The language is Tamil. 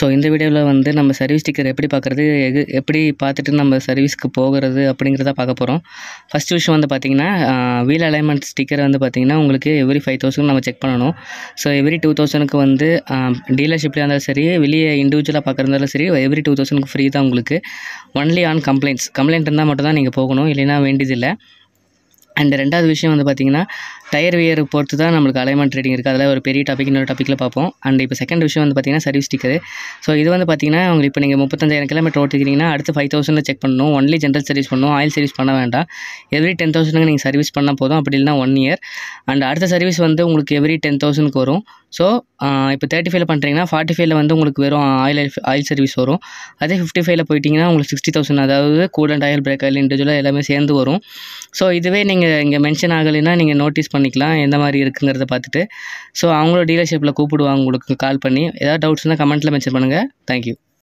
ஸோ இந்த வீடியோவில் வந்து நம்ம சர்வீஸ் ஸ்டிக்கர் எப்படி பார்க்குறது, எப்படி பார்த்துட்டு நம்ம சர்வீஸ்க்கு போகிறது அப்படிங்கிறத பார்க்க போகிறோம். ஃபஸ்ட் விஷயம் வந்து பார்த்திங்கன்னா, வீல் அலைன்மெண்ட் ஸ்டிக்கர் வந்து பார்த்திங்கன்னா உங்களுக்கு எவ்ரி 5000 நம்ம செக் பண்ணணும். ஸோ எவ்ரி 2000க்கு வந்து டீலர்ஷிப்லேயே இருந்தாலும் சரி, வெளியே இண்டிவிஜுவலாக பார்க்குறதாலும் சரி, எவ்ரி 2000க்கு ஃப்ரீ தான் உங்களுக்கு. ஒன்லி ஆன் கம்ப்ளைண்ட் இருந்தால் மட்டும் தான் நீங்கள் போகணும், இல்லைன்னா வேண்டியதில்லை. அண்ட் ரெண்டாவது விஷயம் வந்து பார்த்திங்கன்னா, டயர் வியர் பொறுத்து தான் நம்மளுக்கு அலைன்மெண்ட் ரேட்டிங் இருக்குது. அதில் ஒரு பெரிய டாபிக் இன்னொரு டாப்பிக்கில் பார்ப்போம். அண்ட் இப்போ செகண்ட் விஷயம் வந்து பார்த்திங்கன்னா சர்வீஸ் ஸ்டிக்கர். ஸோ இது வந்து பார்த்திங்கன்னா உங்களுக்கு இப்போ நீங்கள் 35,000 கிலோமீட்டர் ஓட்டிக்கிறீங்கன்னா அடுத்து 5000 செக் பண்ணணும். ஒன்லி ஜென்ரல் சர்வீஸ் பண்ணணும், ஆயில் சர்வீஸ் பண்ண வேண்டாம். எவ்ரி 10,000க்கு நீங்கள் சர்வீஸ் பண்ணால் போதும், அப்படி இல்லைனா 1 இயர். அண்ட் அடுத்த சர்வீஸ் வந்து உங்களுக்கு எவ்ரி 10,000க்கு வரும். ஸோ இப்போ 35 பண்ணுறீங்கன்னா 45 வந்து உங்களுக்கு வெறும் ஆயில் சர்வீஸ் வரும். அதே 55 போயிட்டிங்கன்னா உங்களுக்கு 60,000, அதாவது கூலண்ட் ஆயில், பிரேக் ஆயில், இண்டிவிஜுவலாக எல்லாமே சேர்ந்து வரும். ஸோ இதுவே நீங்கள் இங்கே மென்ஷன் ஆகலைன்னா நீங்கள் நோட்டீஸ் பண்ணிக்கலாம் எந்த மாதிரி இருக்குங்கிறத பார்த்துட்டு. ஸோ அவங்களோட டீலர்ஷிப்பில் கூப்பிடுவாங்க உங்களுக்கு கால் பண்ணி. ஏதாவது டவுட்ஸ்னால் கமெண்ட்டில் மென்ஷன் பண்ணுங்கள். தேங்க்யூ.